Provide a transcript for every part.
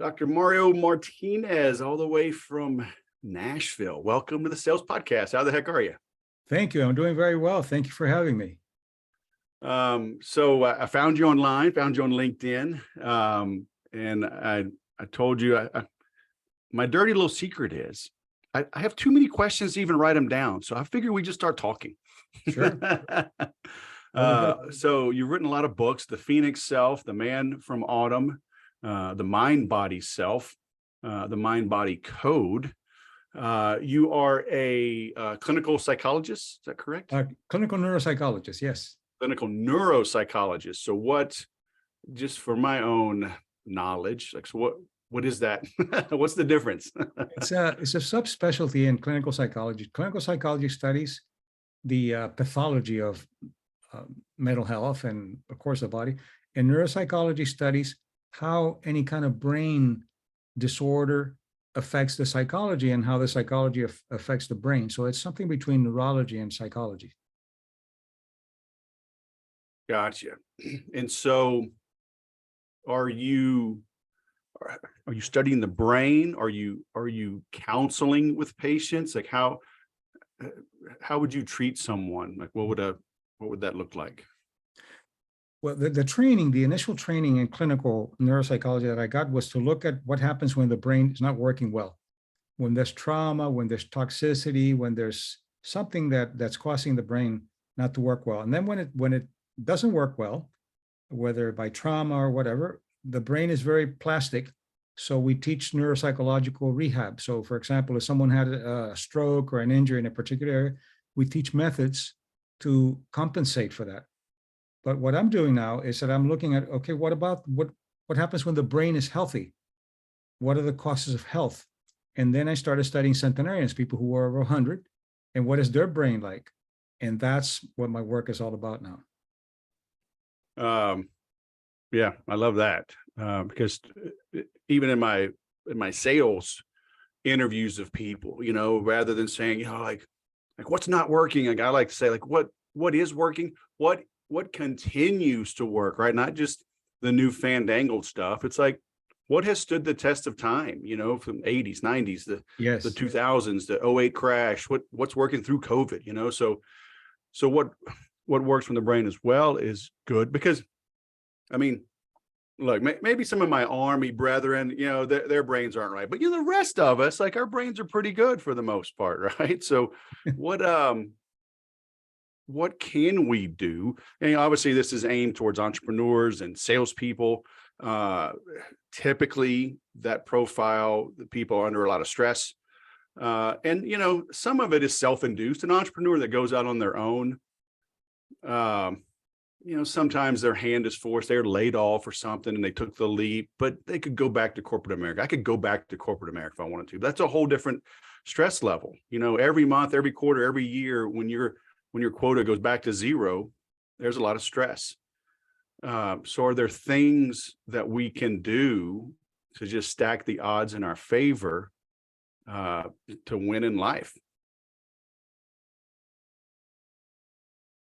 Dr. Mario Martinez, all the way from Nashville. Welcome to the Sales Podcast. How the heck are you? Thank you. I'm doing very well. Thank you for having me. I found you online, found you on LinkedIn, and I told you my dirty little secret is I have too many questions to even write them down. So I figured we just start talking. Sure. So you've written a lot of books: The Phoenix Self, The Man from Autumn, The Mind Body Self, The Mind Body Code. You are a clinical psychologist, is that correct? Clinical neuropsychologist, yes. Clinical neuropsychologist. So what, just for my own knowledge, like, so what is that? What's the difference? It's a subspecialty in clinical psychology. Clinical psychology studies the pathology of mental health and, of course, the body. And neuropsychology studies how any kind of brain disorder affects the psychology and how the psychology affects the brain. So it's something between neurology and psychology. Gotcha. And so are you studying the brain? Are you counseling with patients? Like how would you treat someone? Like what would that look like? Well, the initial training in clinical neuropsychology that I got was to look at what happens when the brain is not working well, when there's trauma, when there's toxicity, when there's something that's causing the brain not to work well. And then when it doesn't work well, whether by trauma or whatever, the brain is very plastic. So we teach neuropsychological rehab. So for example, if someone had a stroke or an injury in a particular area, we teach methods to compensate for that. But what I'm doing now is that I'm looking at, okay, what happens when the brain is healthy? What are the causes of health? And then I started studying centenarians, people who are over 100, and what is their brain like? And that's what my work is all about now. Yeah, I love that because even in my sales interviews of people, rather than saying, like what's not working, like I like to say, like what is working, what continues to work, right? Not just the new fandangled stuff. It's like what has stood the test of time, from 80s, 90s, the 2000s, the 2008 crash, what's working through COVID, so what works from the brain as well is good because, I mean, look, maybe some of my Army brethren, their brains aren't right, but the rest of us, like our brains are pretty good for the most part, right? So what can we do? And obviously this is aimed towards entrepreneurs and salespeople. Typically that profile, the people are under a lot of stress. And some of it is self-induced. An entrepreneur that goes out on their own, sometimes their hand is forced, they're laid off or something and they took the leap, but they could go back to corporate America. I could go back to corporate America if I wanted to. That's a whole different stress level. Every month, every quarter, every year, when your quota goes back to zero, there's a lot of stress. So are there things that we can do to just stack the odds in our favor to win in life?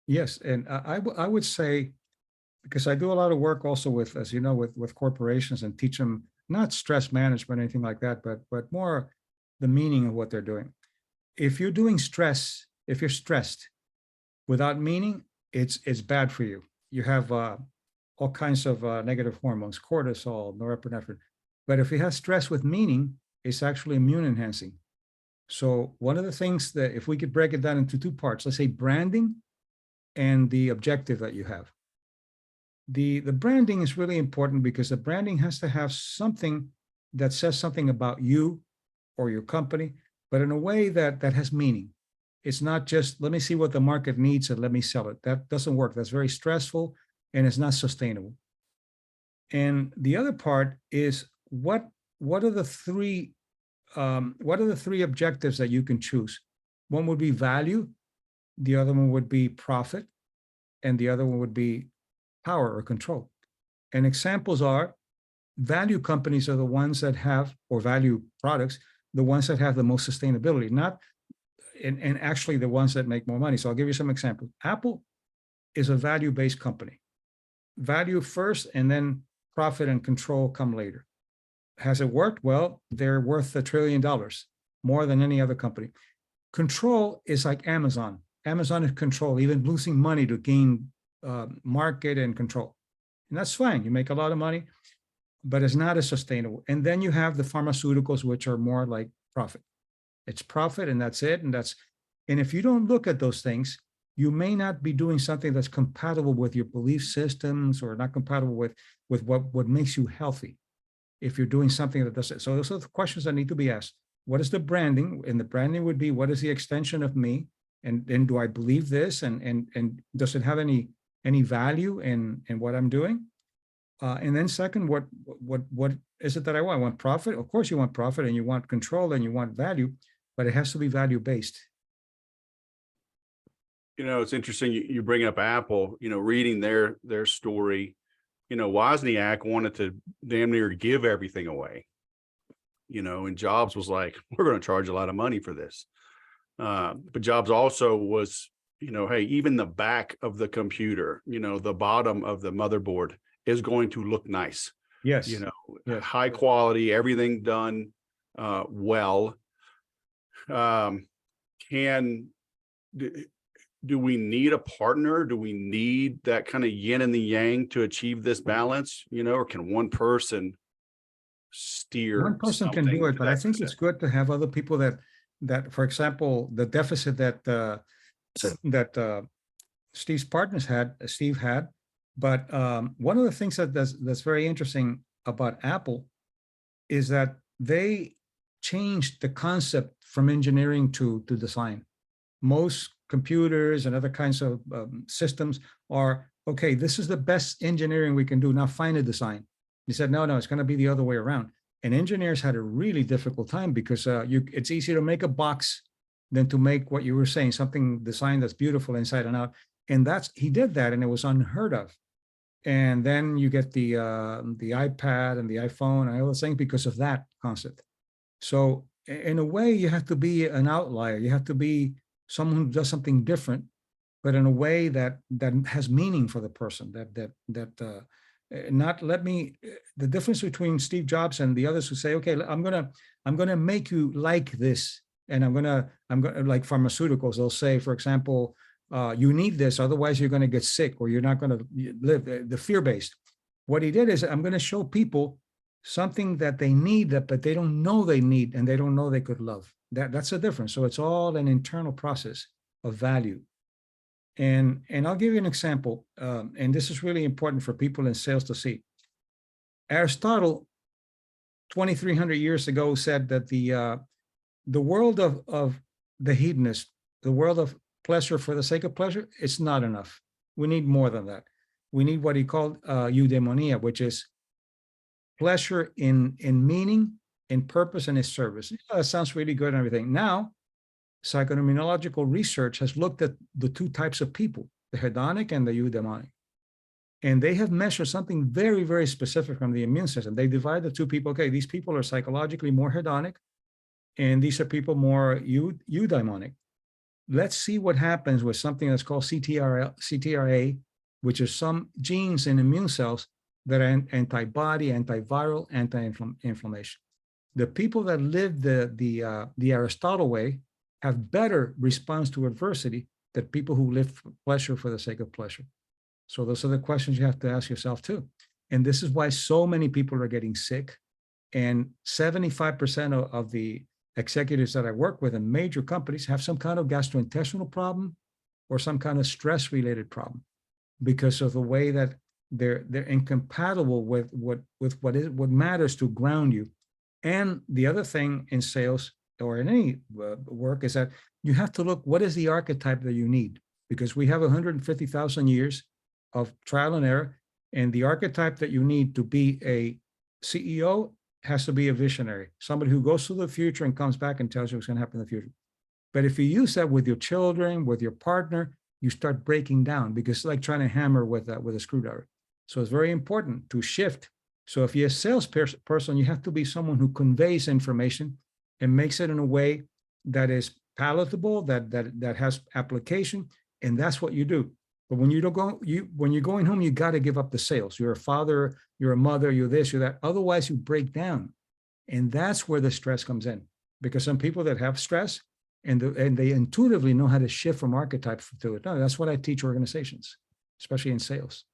Yes, and I would say, because I do a lot of work also with, as you know, with corporations and teach them not stress management or anything like that, but more the meaning of what they're doing. If you're doing stress, if you're stressed without meaning, it's bad for you. You have all kinds of negative hormones, cortisol, norepinephrine. But if you have stress with meaning, it's actually immune enhancing. So one of the things that, if we could break it down into two parts, let's say branding and the objective that you have. The branding is really important because the branding has to have something that says something about you or your company, but in a way that has meaning. It's not just, let me see what the market needs and let me sell it. That doesn't work. That's very stressful and it's not sustainable. And the other part is what are the three objectives that you can choose? One would be value, the other one would be profit, and the other one would be power or control. And examples are value companies are the ones that have, or value products, the ones that have the most sustainability, and actually the ones that make more money. So I'll give you some examples. Apple is a value-based company. Value first, and then profit and control come later. Has it worked? Well, they're worth $1 trillion, more than any other company. Control is like Amazon. Amazon is control, even losing money to gain market and control. And that's fine. You make a lot of money, but it's not as sustainable. And then you have the pharmaceuticals, which are more like profit. It's profit and that's it. And if you don't look at those things, you may not be doing something that's compatible with your belief systems or not compatible with what makes you healthy. If you're doing something that doesn't. So those are the questions that need to be asked. What is the branding? And the branding would be, what is the extension of me? And do I believe this? And does it have any value in what I'm doing? And then second, what is it that I want? I want profit. Of course you want profit and you want control and you want value, but it has to be value based. It's interesting you bring up Apple, reading their story. Wozniak wanted to damn near give everything away, and Jobs was like, we're going to charge a lot of money for this. But Jobs also was, hey, even the back of the computer, the bottom of the motherboard is going to look nice. Yes. Yes. High quality, everything done well. Do we need a partner? Do we need that kind of yin and the yang to achieve this balance? Or can one person steer? One person can do it, but I think it's good to have other people that, for example, the deficit that Steve's partners had, Steve had. But one of the things that's very interesting about Apple is that they changed the concept from engineering to design. Most computers and other kinds of systems are, okay, this is the best engineering we can do. Now find a design. He said, no, it's going to be the other way around. And engineers had a really difficult time because it's easier to make a box than to make what you were saying, something designed that's beautiful inside and out. And he did that, and it was unheard of. And then you get the iPad and the iPhone and all those things because of that concept. So in a way, you have to be an outlier. You have to be someone who does something different, but in a way that has meaning for the person. The difference between Steve Jobs and the others who say, okay, I'm gonna make you like this, and I'm gonna like pharmaceuticals. They'll say, for example, you need this, otherwise you're going to get sick or you're not going to live. The fear-based. What he did is, I'm going to show people something that they need, but they don't know they need, and they don't know they could love. That's the difference. So it's all an internal process of value. And I'll give you an example, and this is really important for people in sales to see. Aristotle, 2,300 years ago, said that the world of the hedonist, the world of pleasure for the sake of pleasure, it's not enough. We need more than that. We need what he called eudaimonia, which is pleasure in meaning, in purpose, and in service. That sounds really good and everything. Now, psychoimmunological research has looked at the two types of people, the hedonic and the eudaimonic. And they have measured something very, very specific from the immune system. They divide the two people. Okay, these people are psychologically more hedonic, and these are people more eudaimonic. Let's see what happens with something that's called CTRA, which is some genes in immune cells that are antibody, antiviral, anti-inflammation. The people that live the Aristotle way have better response to adversity than people who live for pleasure for the sake of pleasure. So those are the questions you have to ask yourself too. And this is why so many people are getting sick. And 75% of the executives that I work with in major companies have some kind of gastrointestinal problem or some kind of stress-related problem because of the way that they're incompatible with what matters to ground you. And the other thing in sales or in any work is that you have to look, what is the archetype that you need? Because we have 150,000 years of trial and error, and the archetype that you need to be a CEO has to be a visionary, somebody who goes to the future and comes back and tells you what's going to happen in the future. But if you use that with your children, with your partner, you start breaking down because it's like trying to hammer with a screwdriver. So it's very important to shift. So if you're a salesperson, you have to be someone who conveys information and makes it in a way that is palatable, that has application, and that's what you do. But when when you're going home, you got to give up the sales. You're a father, you're a mother, you're this, you're that. Otherwise, you break down And that's where the stress comes in, because some people that have stress and they intuitively know how to shift from archetype to it. No, that's what I teach organizations, especially in sales.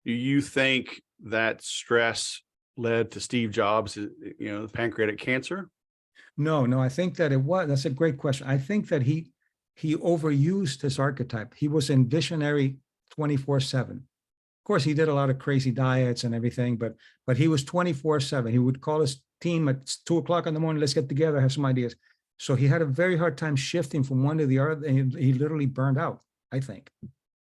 Do you think that stress led to Steve Jobs, the pancreatic cancer? No, I think that that's a great question. I think that he overused his archetype. He was in visionary 24/7. Of course, he did a lot of crazy diets and everything, but he was 24/7. He would call his team at 2 o'clock in the morning, let's get together, have some ideas. So he had a very hard time shifting from one to the other, and he literally burned out, I think.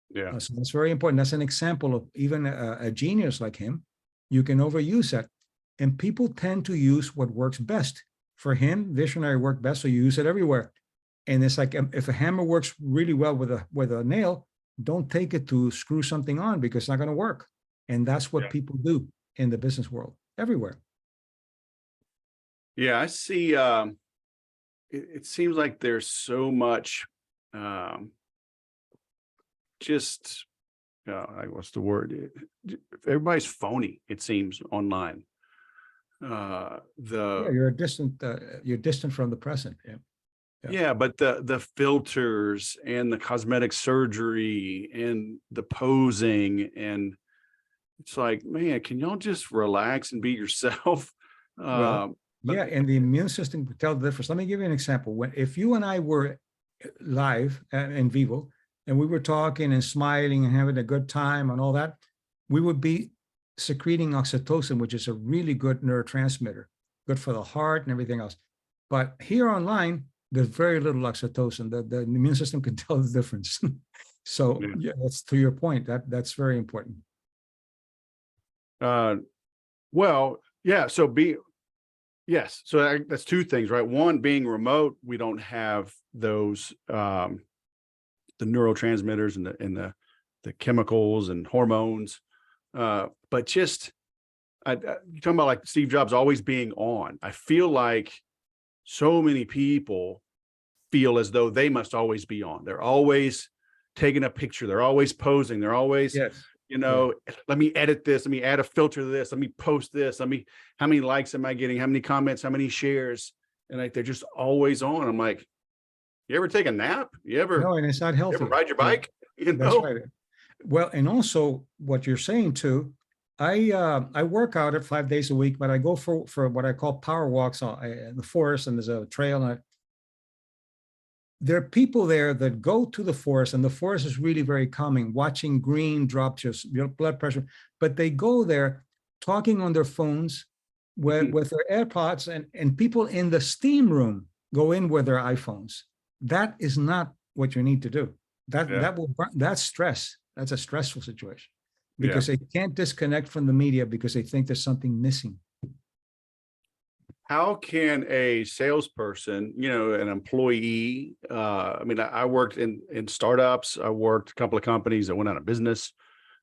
Yeah. So that's very important. That's an example of even a genius like him. You can overuse that. And people tend to use what works best. For him, visionary worked best, so you use it everywhere. And it's like, if a hammer works really well with a nail, don't take it to screw something on, because it's not going to work. And that's what people do in the business world, everywhere. Yeah, I see. It seems like there's so much, just, what's the word? Everybody's phony, it seems, online. You're distant from the present. Yeah, but the filters and the cosmetic surgery and the posing, and it's like, man, can y'all just relax and be yourself? Well, yeah, and the immune system could tell the difference. Let me give you an example. If you and I were live in vivo, and we were talking and smiling and having a good time and all that, we would be secreting oxytocin, which is a really good neurotransmitter, good for the heart and everything else. But here online, there's very little oxytocin. The immune system can tell the difference. So yeah, that's to your point. That's very important. Well, yeah. So yes. So that's two things, right? One, being remote, we don't have those the neurotransmitters and the chemicals and hormones. But just you're talking about like Steve Jobs always being on. I feel like so many people feel as though they must always be on. They're always taking a picture. They're always posing. They're always, let me edit this. Let me add a filter to this. Let me post this. How many likes am I getting? How many comments? How many shares? And like, they're just always on. I'm like, you ever take a nap? No, and it's not healthy. You ever ride your bike? That's right. Well, and also what you're saying too, I work out at 5 days a week, but I go for what I call power walks in the forest, and there's a trail. And there are people there that go to the forest, and the forest is really very calming, watching green drop your blood pressure, but they go there talking on their phones with their AirPods, and people in the steam room go in with their iPhones. That is not what you need to do. That's stress. That's a stressful situation, because they can't disconnect from the media because they think there's something missing. How can a salesperson, an employee, I worked in startups. I worked a couple of companies that went out of business.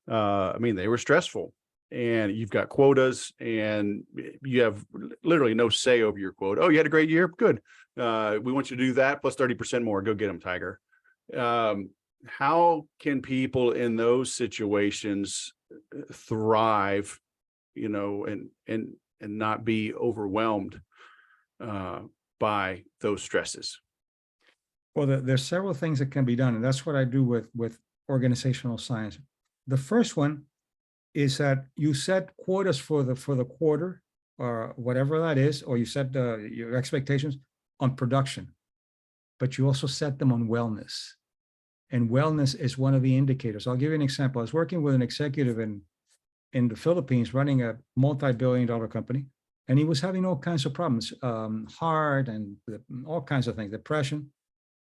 They were stressful, and you've got quotas, and you have literally no say over your quota. Oh, you had a great year. Good. We want you to do that plus 30% more. Go get them, Tiger. How can people in those situations thrive, and not be overwhelmed by those stresses? Well, there's several things that can be done, and that's what I do with organizational science. The first one is that you set quotas for the quarter, or whatever that is, or you set your expectations on production, but you also set them on wellness. And wellness is one of the indicators. I'll give you an example. I was working with an executive in the Philippines running a multi-billion-dollar company, and he was having all kinds of problems, heart and all kinds of things, depression.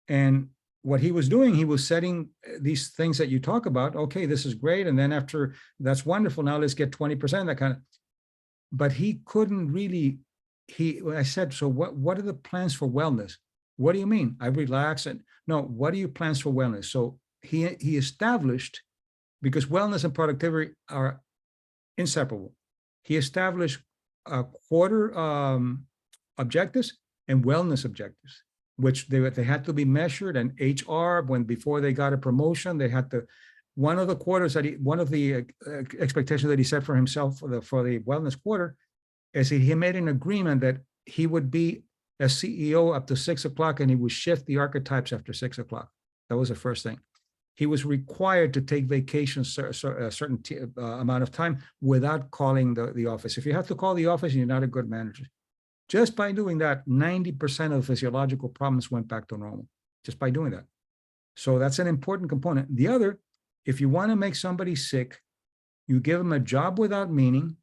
And what he was doing, he was setting these things that you talk about. Okay, this is great. And then after, that's wonderful. Now let's get 20%, that kind of, but he couldn't really, I said, so what are the plans for wellness? What do you mean? I relax. And no, what are your plans for wellness? So he established, because wellness and productivity are inseparable. He established quarter objectives and wellness objectives, which they had to be measured. And HR, before they got a promotion, they had to, one of the expectations that he set for himself for the wellness quarter is he made an agreement that he would be a CEO up to 6 o'clock and he would shift the archetypes after 6 o'clock. That was the first thing. He was required to take vacations a certain amount of time without calling the office. If you have to call the office, you're not a good manager. Just by doing that, 90% of physiological problems went back to normal, just by doing that. So that's an important component. The other, if you want to make somebody sick, you give them a job without meaning,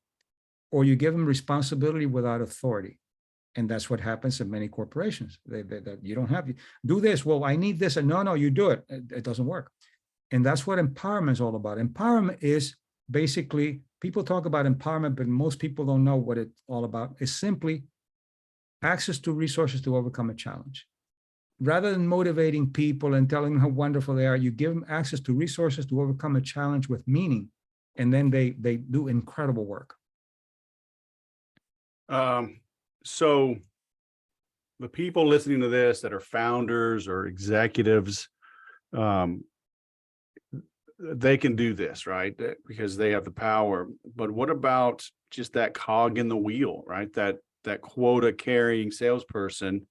or you give them responsibility without authority. And that's what happens in many corporations. You don't have, do this. Well, I need this. And no, you do it. It doesn't work. And that's what empowerment is all about. Empowerment is basically, people talk about empowerment, but most people don't know what it's all about. It's simply access to resources to overcome a challenge. Rather than motivating people and telling them how wonderful they are, you give them access to resources to overcome a challenge with meaning. And then they do incredible work. So the people listening to this that are founders or executives, they can do this, right? Because they have the power. But what about just that cog in the wheel, right? That quota carrying salesperson.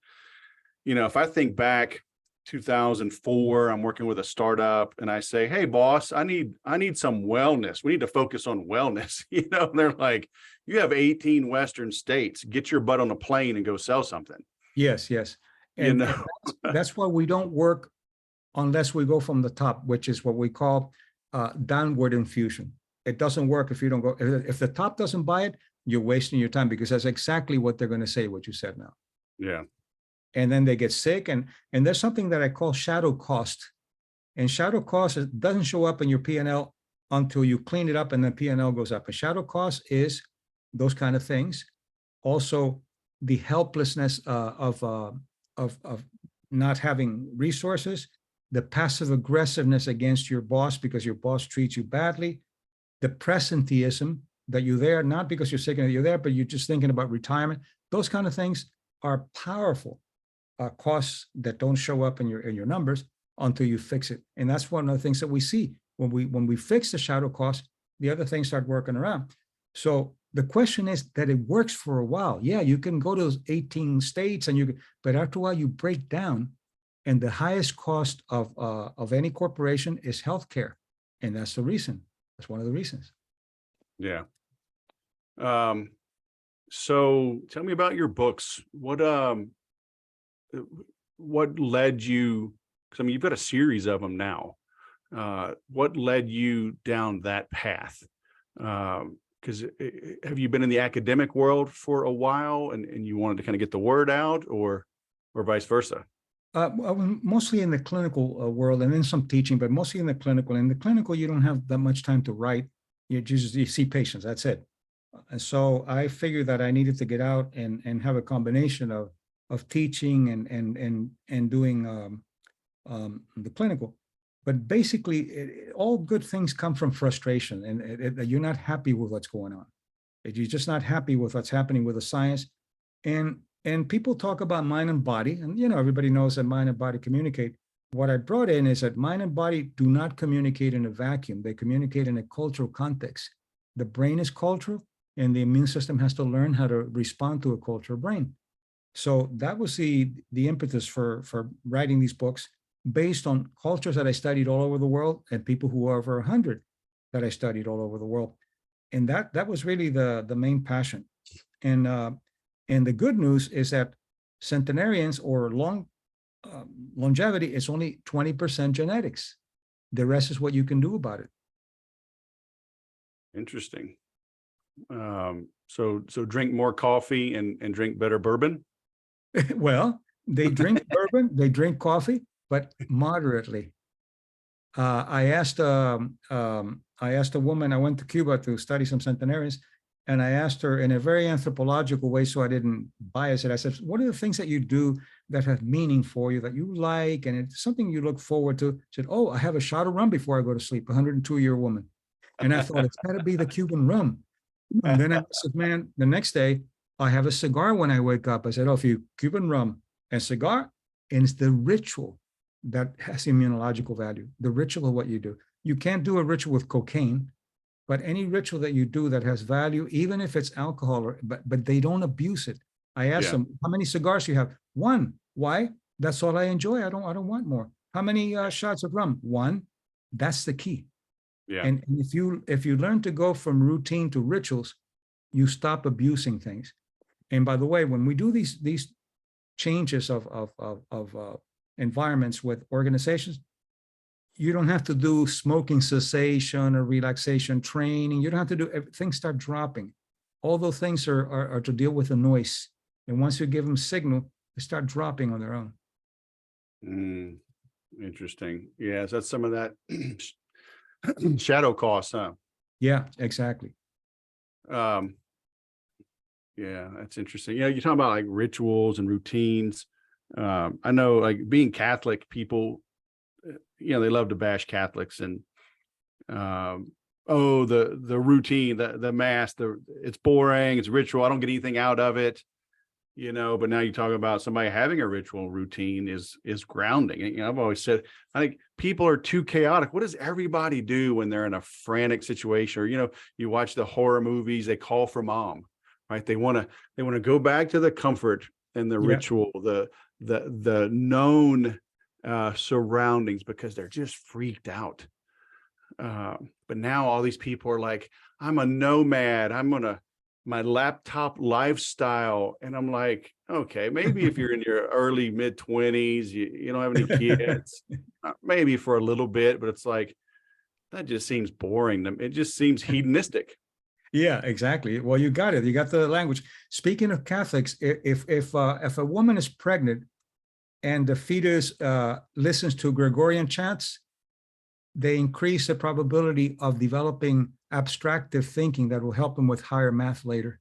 You know, if I think back 2004, I'm working with a startup and I say, hey boss, I need some wellness. We need to focus on wellness. You know, they're like, you have 18 Western states, get your butt on a plane and go sell something. Yes. And that's why we don't work unless we go from the top, which is what we call downward infusion. It doesn't work if you don't go, if the top doesn't buy it, you're wasting your time, because that's exactly what they're going to say, what you said now. Yeah. And then they get sick. And there's something that I call shadow cost. And shadow cost doesn't show up in your P&L until you clean it up and then P&L goes up. And shadow cost is those kind of things. Also, the helplessness of not having resources, the passive aggressiveness against your boss because your boss treats you badly, the presenteeism that you're there, not because you're sick and you're there, but you're just thinking about retirement. Those kind of things are powerful costs that don't show up in your numbers until you fix it. And that's one of the things that we see when we fix the shadow cost, the other things start working around. So the question is that it works for a while. Yeah, you can go to those 18 states but after a while you break down, and the highest cost of any corporation is healthcare. And that's the reason. That's one of the reasons. Yeah. So tell me about your books. What led you, because I mean, you've got a series of them now. What led you down that path? Because have you been in the academic world for a while and you wanted to kind of get the word out, or vice versa? Mostly in the clinical world, and then some teaching, but mostly in the clinical. In the clinical, you don't have that much time to write. You see patients, that's it. And so I figured that I needed to get out and have a combination of teaching and doing the clinical. But basically, all good things come from frustration, and you're not happy with what's going on. You're just not happy with what's happening with the science. And people talk about mind and body, and everybody knows that mind and body communicate. What I brought in is that mind and body do not communicate in a vacuum. They communicate in a cultural context. The brain is cultural, and the immune system has to learn how to respond to a cultural brain. So that was the impetus for writing these books, based on cultures that I studied all over the world and people who are over 100 that I studied all over the world. And that was really the main passion. And the good news is that centenarians or longevity is only 20% genetics. The rest is what you can do about it. Interesting. So drink more coffee and drink better bourbon. Well, they drink bourbon, they drink coffee, but moderately. I asked a woman, I went to Cuba to study some centenarians, and I asked her in a very anthropological way, so I didn't bias it. I said, what are the things that you do that have meaning for you, that you like, and it's something you look forward to? She said, oh, I have a shot of rum before I go to sleep, a 102-year woman. And I thought, it's got to be the Cuban rum. And then I said, man, the next day, I have a cigar when I wake up. I said, oh, if you Cuban rum and cigar, and it's the ritual that has immunological value, the ritual of what you do. You can't do a ritual with cocaine. but any ritual that you do that has value, even if it's alcohol, but they don't abuse it. I ask them, how many cigars you have? One. Why? That's all I enjoy. I don't want more. How many shots of rum? One. That's the key. Yeah. And if you learn to go from routine to rituals, you stop abusing things. And by the way, when we do these changes of environments with organizations, you don't have to do smoking cessation or relaxation training. You don't have to do, things start dropping. All those things are to deal with the noise. And once you give them signal, they start dropping on their own. Interesting. Yeah, so that's some of that shadow cost, huh? Yeah, exactly. Yeah, that's interesting. You know, you're talking about like rituals and routines. I know, like, being Catholic, people, you know, they love to bash Catholics and oh, the routine, the mass, it's boring, it's ritual, I don't get anything out of it, you know. But now you talk about somebody having a ritual routine is grounding. And, you know, I've always said, I think people are too chaotic. What does everybody do when they're in a frantic situation? Or, you know, you watch the horror movies, they call for mom, right? They want to go back to the comfort and the ritual, the known surroundings, because they're just freaked out. But now all these people are like, I'm a nomad, I'm gonna my laptop lifestyle. And I'm like, okay, maybe if you're in your early mid-20s, you don't have any kids, maybe for a little bit, but it's like, that just seems boring. It just seems hedonistic. Yeah, exactly. Well, you got it. You got the language. Speaking of Catholics, if a woman is pregnant and the fetus listens to Gregorian chants, they increase the probability of developing abstractive thinking that will help them with higher math later.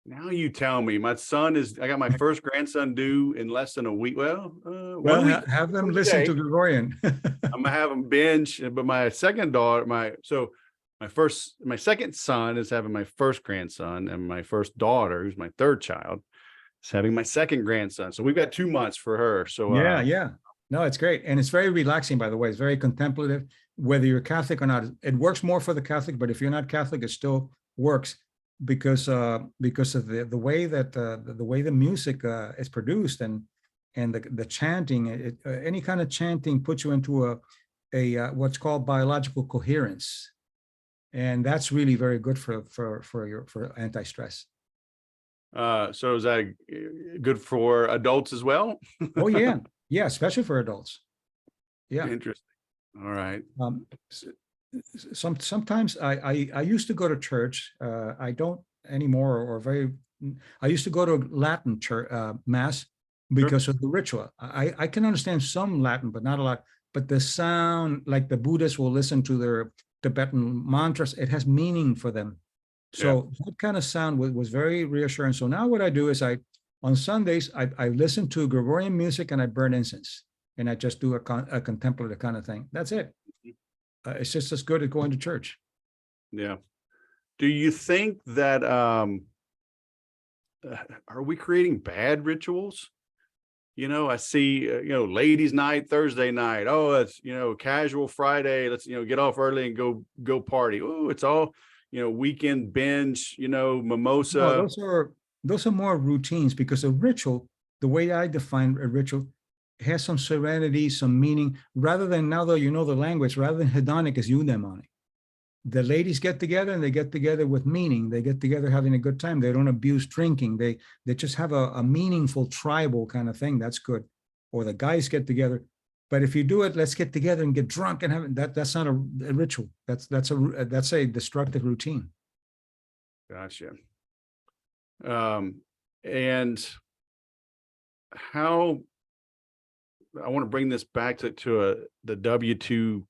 Now you tell me. I got my first grandson due in less than a week. Well, 1 week. Have them listen to Gregorian. I'm gonna have them binge. But my second daughter, my second son is having my first grandson, and my first daughter, who's my third child, is having my second grandson. So we've got 2 months for her. So yeah. No, it's great. And it's very relaxing, by the way. It's very contemplative, whether you're Catholic or not. It works more for the Catholic, but if you're not Catholic, it still works because of the way that the way the music is produced and the chanting. Any kind of chanting puts you into a what's called biological coherence, and that's really very good for anti-stress. So is that good for adults as well? Oh yeah, especially for adults. Yeah, interesting. All right. Sometimes I used to go to church. I don't anymore, I used to go to Latin church mass because of the ritual. I can understand some Latin, but not a lot. But the sound, like the Buddhists will listen to their Tibetan mantras, it has meaning for them. So that kind of sound was very reassuring. So now what I do is on Sundays, I listen to Gregorian music and I burn incense, and I just do a contemplative kind of thing. That's it. It's just as good as going to church. Yeah. Do you think that are we creating bad rituals? You know, I see, ladies' night, Thursday night. Oh, it's, casual Friday. Let's, get off early and go party. Oh, it's all, weekend binge, mimosa. No, those are more routines, because a ritual, the way I define a ritual, has some serenity, some meaning, rather than, now though you know the language, rather than hedonic is eudaimonic. The ladies get together and they get together with meaning. They get together having a good time. They don't abuse drinking. They just have a meaningful tribal kind of thing. That's good. Or the guys get together. But if you do it, let's get together and get drunk and have that's not a ritual. That's a destructive routine. Gotcha. And how I want to bring this back to the W-2,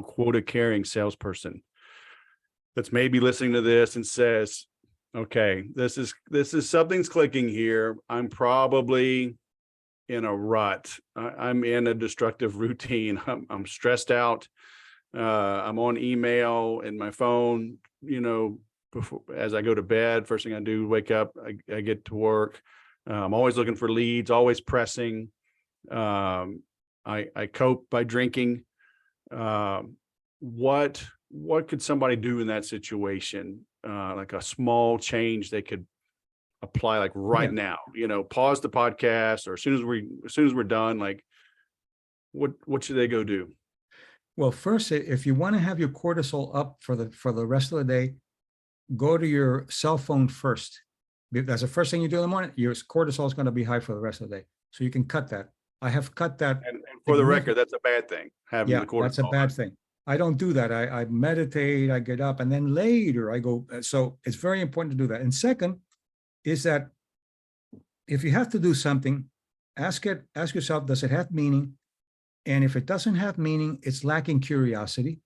quota carrying salesperson that's maybe listening to this and says, okay, this is something's clicking here. I'm probably in a rut. I'm in a destructive routine. I'm stressed out. I'm on email and my phone, before, as I go to bed. First thing I do, wake up, I get to work. I'm always looking for leads, always pressing. I cope by drinking. What what could somebody do in that situation? Like a small change they could apply like right Yeah. now, pause the podcast, or as soon as we're done, like what should they go do? Well, first, if you want to have your cortisol up for the rest of the day, go to your cell phone first. That's the first thing you do in the morning. Your cortisol is going to be high for the rest of the day. So you can cut that. I have cut that. And for the record, that's a bad thing, having Yeah, the cortisol. that's a bad thing. I don't do that. I meditate, I get up, and then later I go. So it's very important to do that. And second is that if you have to do something, ask yourself, does it have meaning? And if it doesn't have meaning, it's lacking curiosity.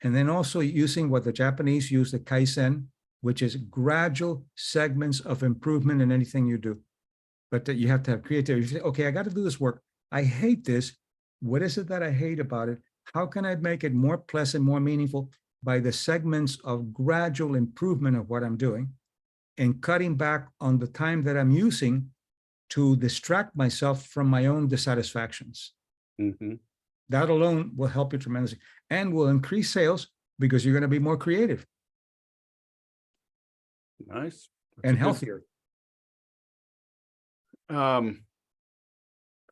And then also using what the Japanese use, the Kaizen, which is gradual segments of improvement in anything you do. But that you have to have creativity. You say, okay, I got to do this work. I hate this. What is it that I hate about it? How can I make it more pleasant, more meaningful by the segments of gradual improvement of what I'm doing and cutting back on the time that I'm using to distract myself from my own dissatisfactions? Mm-hmm. That alone will help you tremendously and will increase sales because you're going to be more creative. Nice. And healthier. I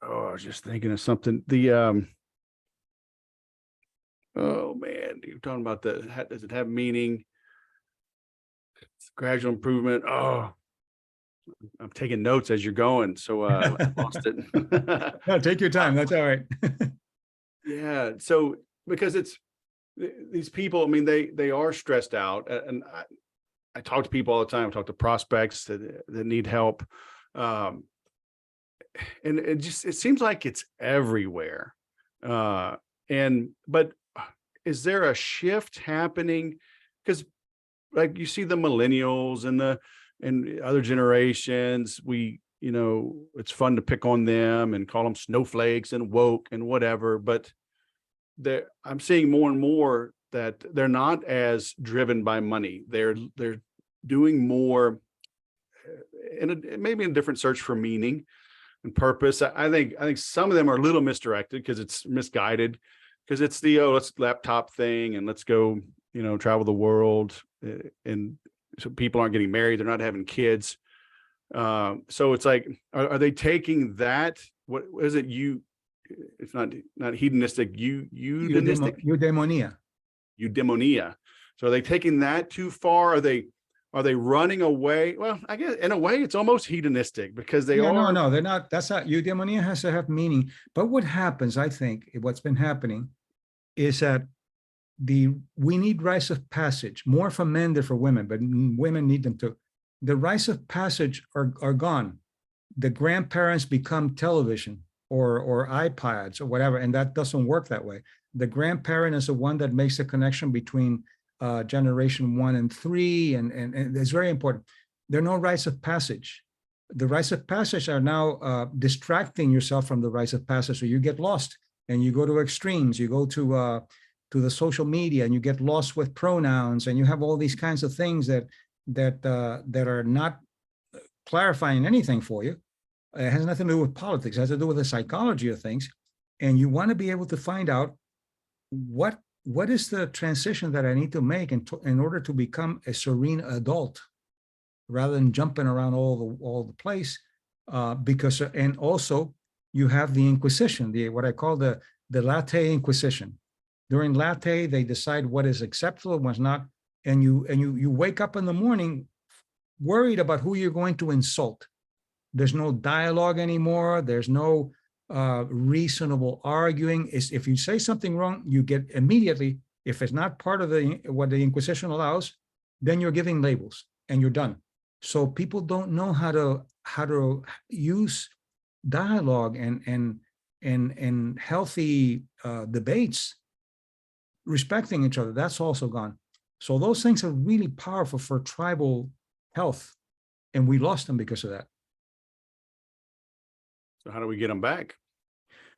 was just thinking of something. Oh man, you're talking about does it have meaning? It's gradual improvement. Oh, I'm taking notes as you're going, so I lost it. No, take your time. That's all right. Yeah. So because it's these people, I mean, they are stressed out, and I talk to people all the time. I talk to prospects that need help. And it seems like it's everywhere. But is there a shift happening? Because like you see the millennials and other generations, it's fun to pick on them and call them snowflakes and woke and whatever. But I'm seeing more and more that they're not as driven by money. They're doing more maybe in a different search for meaning and purpose. I think some of them are a little misdirected because it's misguided, because it's the let's laptop thing and let's go travel the world, and so people aren't getting married, they're not having kids. So it's like, are they taking that? What is it? It's not hedonistic. Eudaimonia. Eudaimonia. So are they taking that too far? Are they running away? Well, I guess in a way it's almost hedonistic because they are. No, they're not. That's not. Eudaimonia has to have meaning. But what happens, I think, what's been happening is that we need rites of passage, more for men than for women, but women need them too. The rites of passage are gone. The grandparents become television or iPads or whatever, and that doesn't work that way. The grandparent is the one that makes the connection between generation 1 and 3, and it's very important. There are no rites of passage. The rites of passage are now distracting yourself from the rites of passage, so you get lost and you go to extremes. You go to the social media and you get lost with pronouns, and you have all these kinds of things that are not clarifying anything for you. It has nothing to do with politics. It has to do with the psychology of things, and you want to be able to find out what is the transition that I need to make in order to become a serene adult, rather than jumping around all the place. And also you have the Inquisition, what I call the latte Inquisition. During latte, they decide what is acceptable and what's not, and you wake up in the morning worried about who you're going to insult. There's no dialogue anymore. There's no reasonable arguing. If you say something wrong, you get immediately, if it's not part of what the Inquisition allows, then you're giving labels and you're done. So people don't know how to use dialogue and healthy debates, respecting each other. That's also gone. So those things are really powerful for tribal health, and we lost them because of that. So how do we get them back?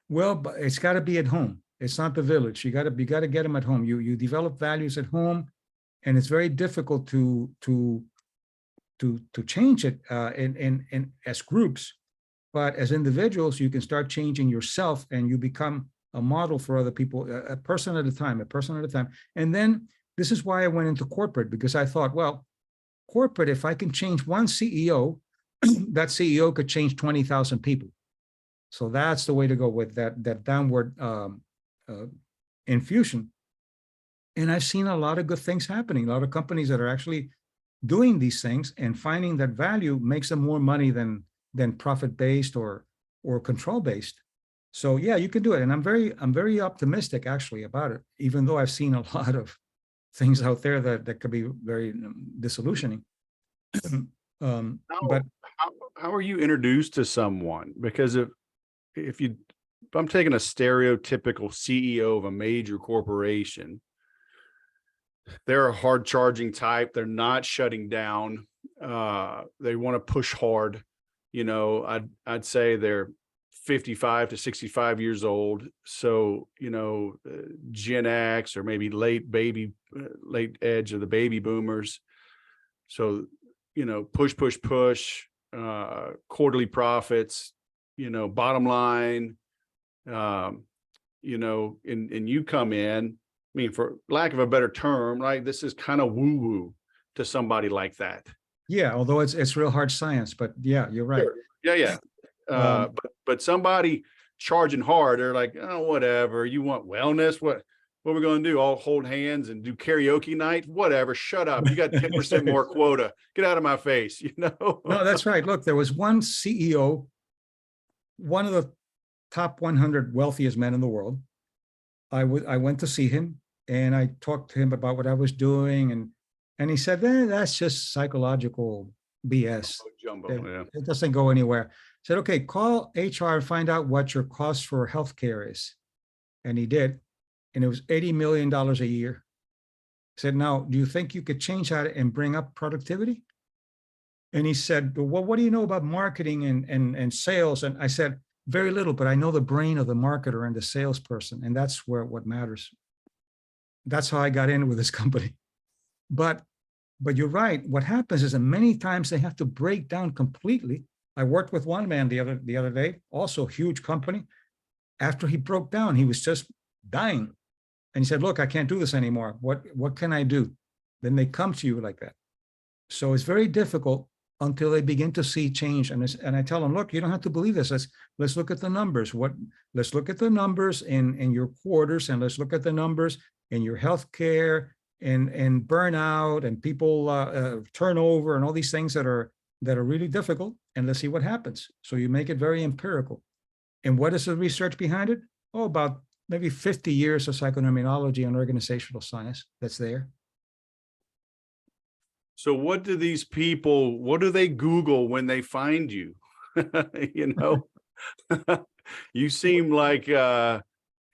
Well, but it's got to be at home. It's not the village. You got to get them at home. You develop values at home, and it's very difficult to change it in as groups. But as individuals, you can start changing yourself, and you become a model for other people, a person at a time. And then This is why I went into corporate, because I thought, well, corporate, if I can change one CEO, that CEO could change 20,000 people. So that's the way to go with that downward infusion. And I've seen a lot of good things happening. A lot of companies that are actually doing these things and finding that value makes them more money than profit based or control based. So yeah, you can do it. And I'm very optimistic actually about it, even though I've seen a lot of things out there that could be very disillusioning. But How are you introduced to someone? Because if I'm taking a stereotypical CEO of a major corporation, they're a hard charging type. They're not shutting down. They want to push hard. I'd say they're 55 to 65 years old. So, Gen X or maybe late edge of the baby boomers. So, push, quarterly profits, bottom line, and you come in, I mean, for lack of a better term, right? This is kind of woo woo to somebody like that. yeah, although it's real hard science, but yeah, you're right. Sure. Yeah. But somebody charging hard, they're like, oh, whatever. You want wellness? What are we going to do? All hold hands and do karaoke night? Whatever. Shut up. You got 10% more quota. Get out of my face. No, that's right. Look, there was one CEO, one of the top 100 wealthiest men in the world. I went to see him and I talked to him about what I was doing, and he said, that's just psychological BS. Jumbo, it doesn't go anywhere. I said, okay, call HR and find out what your cost for healthcare is. And he did. And it was $80 million a year. I said, now, do you think you could change that and bring up productivity? And he said, well, what do you know about marketing and sales? And I said, very little, but I know the brain of the marketer and the salesperson. And that's what matters. That's how I got in with this company. But you're right. What happens is that many times they have to break down completely. I worked with one man the other day, also huge company. After he broke down, he was just dying. And he said, look, I can't do this anymore. What can I do? Then they come to you like that. So it's very difficult until they begin to see change. And I tell them, look, you don't have to believe this. Let's look at the numbers. Let's look at the numbers in your quarters, and let's look at the numbers in your healthcare and burnout and people turnover and all these things that are really difficult. And let's see what happens. So you make it very empirical. And what is the research behind it? Oh, about maybe 50 years of psychoneuroimmunology and organizational science that's there. So what do they Google when they find you? You seem like it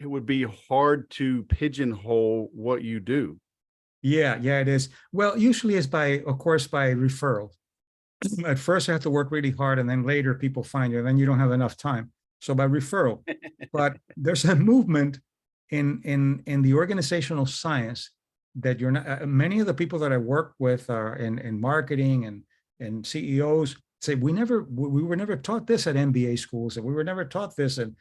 would be hard to pigeonhole what you do. Yeah, it is. Well, usually it's of course, by referral. At first I have to work really hard, and then later people find you, and then you don't have enough time. So by referral. But there's a movement in the organizational science that you're not, many of the people that I work with are in marketing and CEOs say, we were never taught this at MBA schools, and we were never taught this. And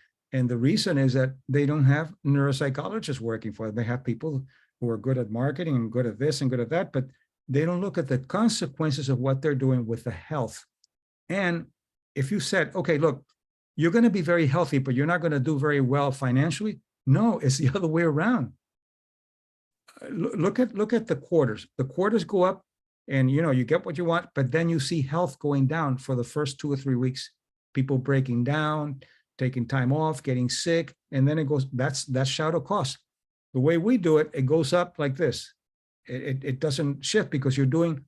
the reason is that they don't have neuropsychologists working for them. They have people who are good at marketing and good at this and good at that, but they don't look at the consequences of what they're doing with the health. And if you said, okay, look, you're going to be very healthy, but you're not going to do very well financially. No, it's the other way around. Look at the quarters. The quarters go up, and you get what you want, but then you see health going down for the first 2 or 3 weeks. People breaking down, taking time off, getting sick, and then it goes. That's shadow cost. The way we do it, it goes up like this. It doesn't shift because you're doing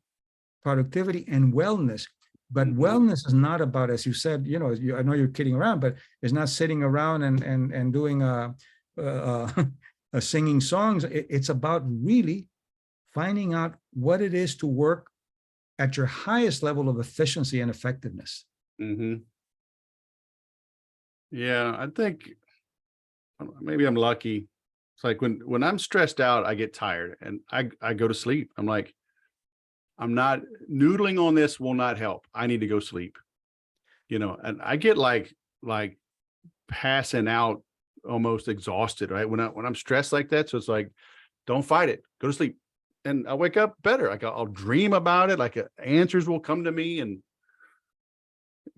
productivity and wellness. But wellness is not about, as you said, I know you're kidding around, but it's not sitting around and doing singing songs. It's about really finding out what it is to work at your highest level of efficiency and effectiveness. Mm-hmm. Yeah, I think maybe I'm lucky. It's like when I'm stressed out, I get tired and I go to sleep. I'm like, I'm not noodling on this will not help. I need to go sleep, and I get like passing out, almost exhausted, right? When I'm stressed like that. So it's like, don't fight it, go to sleep, and I wake up better. Like I'll dream about it. Like answers will come to me, and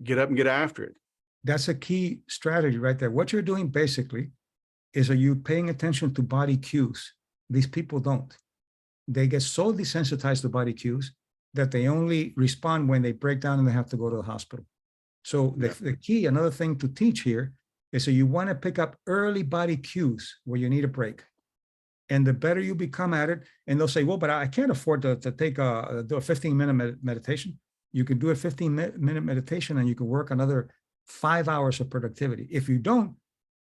get up and get after it. That's a key strategy right there. What you're doing basically is, are you paying attention to body cues? These people don't. They get so desensitized to body cues that they only respond when they break down and they have to go to the hospital. So the key, another thing to teach here is, so you want to pick up early body cues where you need a break. And the better you become at it, and they'll say, well, but I can't afford to do a 15-minute meditation. You can do a 15-minute meditation and you can work another 5 hours of productivity. If you don't,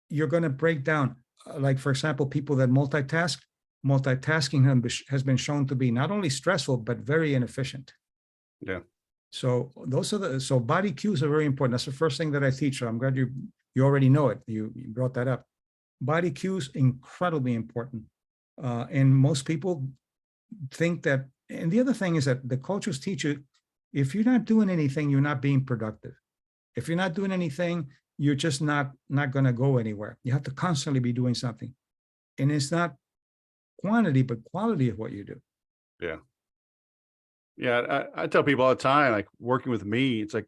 you're going to break down. Like, for example, people that multitasking has been shown to be not only stressful, but very inefficient. Yeah. So so body cues are very important. That's the first thing that I teach. So I'm glad you already know it. You brought that up. Body cues, incredibly important. And most people think that, and the other thing is that the coaches teach you, if you're not doing anything, you're not being productive. If you're not doing anything, you're just not going to go anywhere. You have to constantly be doing something. And it's not quantity, but quality of what you do. Yeah. Yeah. I tell people all the time, like working with me, it's like,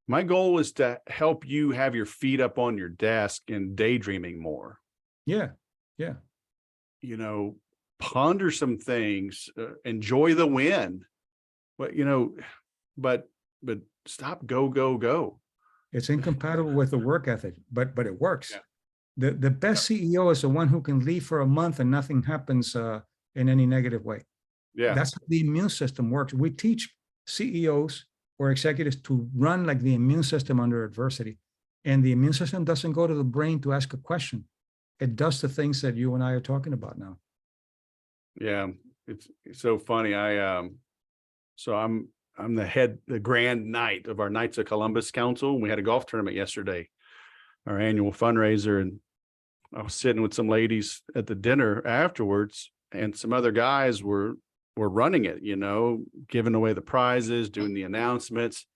my goal is to help you have your feet up on your desk and daydreaming more. Yeah. Yeah. Ponder some things, enjoy the win, but, but stop, go. It's incompatible with the work ethic, but it works. Yeah. The best CEO is the one who can leave for a month and nothing happens in any negative way. Yeah. That's how the immune system works. We teach CEOs or executives to run like the immune system under adversity. And the immune system doesn't go to the brain to ask a question. It does the things that you and I are talking about now. Yeah. It's so funny. So I'm the grand knight of our Knights of Columbus Council. We had a golf tournament yesterday, our annual fundraiser. And I was sitting with some ladies at the dinner afterwards, and some other guys were running it, giving away the prizes, doing the announcements.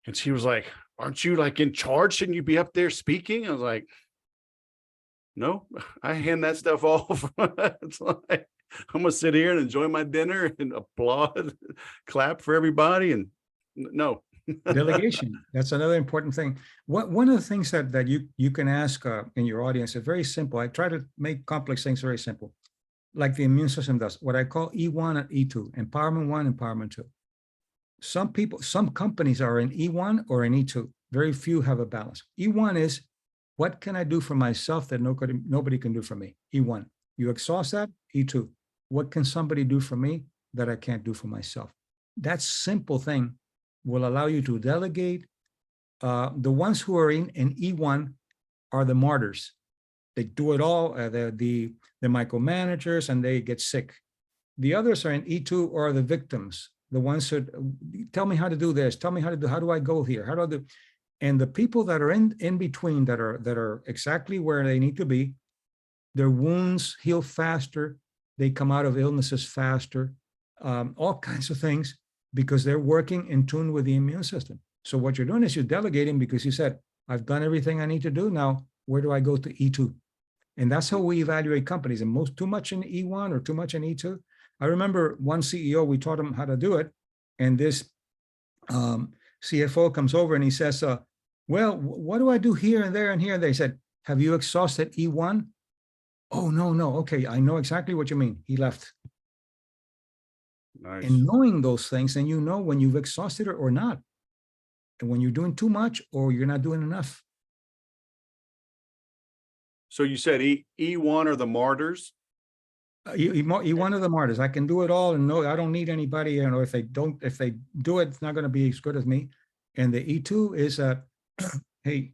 And she was like, aren't you like in charge? Shouldn't you be up there speaking? I was like, no, I hand that stuff off. It's like, I'm going to sit here and enjoy my dinner and applaud, clap for everybody. And no. Delegation. That's another important thing. One of the things that you can ask in your audience is very simple. I try to make complex things very simple, like the immune system does, what I call E1 and E2, empowerment 1, empowerment 2. Some companies are in E1 or in E2. Very few have a balance. E1 is, what can I do for myself that nobody can do for me? E1. You exhaust that. E2. What can somebody do for me that I can't do for myself? That simple thing will allow you to delegate. The ones who are in E1 are the martyrs. They do it all. The micromanagers, and they get sick. The others are in E2 or are the victims. The ones who tell me how to do this. Tell me how do I go here? How do I do? And the people that are in between, that are exactly where they need to be, their wounds heal faster. They come out of illnesses faster, all kinds of things, because they're working in tune with the immune system. So what you're doing is you're delegating, because you said, I've done everything I need to do. Now, where do I go to E2? And that's how we evaluate companies. And too much in E1 or too much in E2. I remember one CEO, we taught him how to do it. And this CFO comes over and he says, well, what do I do here and there and here? And they said, have you exhausted E1? Oh, no. Okay, I know exactly what you mean. He left. Nice. And knowing those things, then you know when you've exhausted it or not. And when you're doing too much or you're not doing enough. So you said E1 are the martyrs? E1 of the martyrs. I can do it all, and no, I don't need anybody. If they do it, it's not going to be as good as me. And the E2 is hey,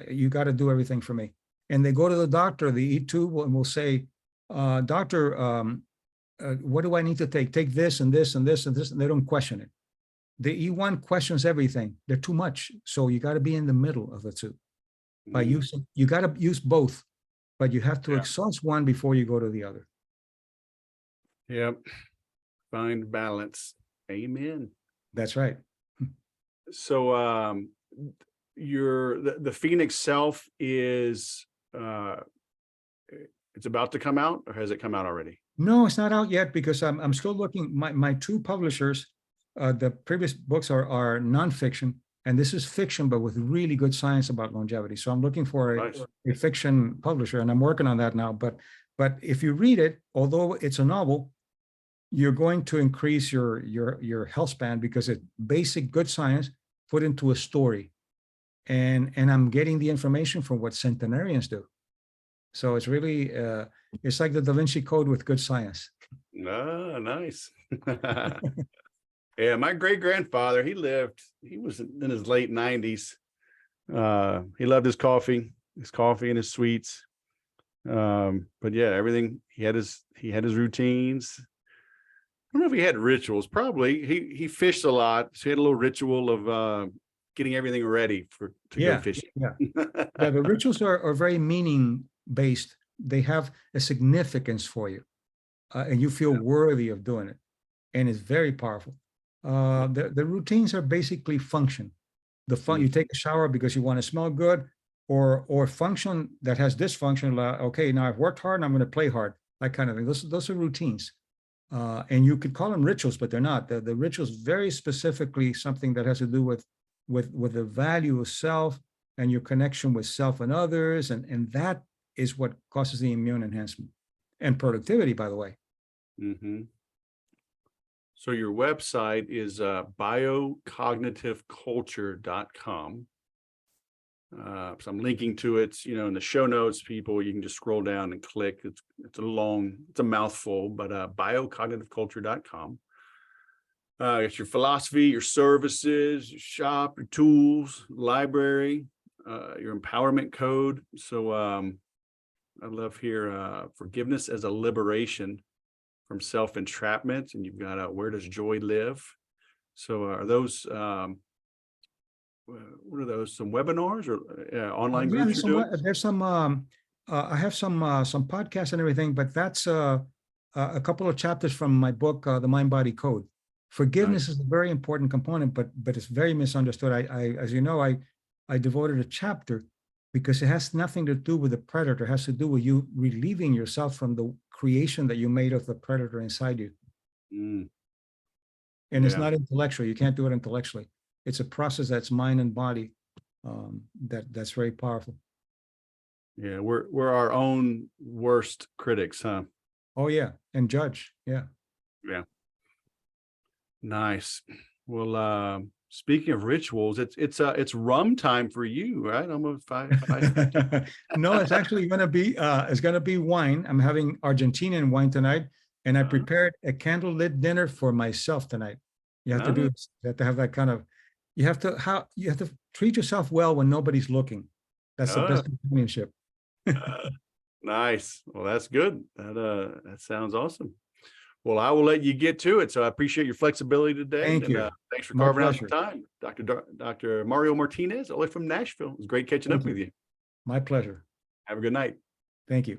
you got to do everything for me. And they go to the doctor. The E2 will say, doctor, what do I need to take? Take this and this and this and this, and they don't question it. The E1 questions everything. They're too much. So you got to be in the middle of the two. By using, you got to use both, but you have to exhaust one before you go to the other. Yep. Find balance. Amen. That's right. So the Phoenix Self is it's about to come out, or has it come out already? No, it's not out yet because I'm still looking. My two publishers, the previous books are nonfiction, and this is fiction, but with really good science about longevity. So I'm looking for Nice. a fiction publisher, and I'm working on that now. But if you read it, although it's a novel, you're going to increase your health span because it's basic good science put into a story. And I'm getting the information from what centenarians do. So it's really it's like the Da Vinci Code with good science. Ah, nice. Yeah, my great grandfather, he was in his late 90s. He loved his coffee and his sweets. But yeah, everything he had his routines. I don't know if he had rituals. Probably he fished a lot, so he had a little ritual of getting everything ready to go fishing. Yeah. Yeah, the rituals are very meaning based. They have a significance for you, and you feel worthy of doing it, and it's very powerful. The routines are basically function. You take a shower because you want to smell good, or function that has dysfunction. Like, okay, now I've worked hard and I'm going to play hard. That kind of thing. Those are routines, and you could call them rituals, but they're not. The rituals very specifically something that has to do with the value of self and your connection with self and others, and that is what causes the immune enhancement and productivity, by the way. Mm-hmm. So your website is biocognitiveculture.com. So I'm linking to it, in the show notes, people, you can just scroll down and click. It's a mouthful, but biocognitiveculture.com. It's your philosophy, your services, your shop, your tools, library, your empowerment code. So I love here forgiveness as a liberation from self-entrapment, and you've got where does joy live? So are those what are those? Some webinars or online groups you're doing? There's some. I have some podcasts and everything, but that's a couple of chapters from my book, The Mind Body Code. Forgiveness is a very important component, but it's very misunderstood. I as you know, I devoted a chapter because it has nothing to do with the predator. It has to do with you relieving yourself from the creation that you made of the predator inside you. And it's not intellectual. You can't do it intellectually. It's a process that's mind and body. That's very powerful. Yeah, we're our own worst critics, huh? Oh yeah, and judge. Yeah. Yeah. Nice. Well, speaking of rituals, it's rum time for you, right? Almost five. No, it's actually going to be wine. I'm having Argentinian wine tonight, and I prepared a candlelit dinner for myself tonight. You have to do this. You have to have that kind of. You have to treat yourself well when nobody's looking. That's the best companionship. Nice. Well, that's good. That sounds awesome. Well, I will let you get to it. So I appreciate your flexibility today. Thank you. Thanks for carving out the time. Dr. Mario Martinez, all the way from Nashville. It was great catching up with you. My pleasure. Have a good night. Thank you.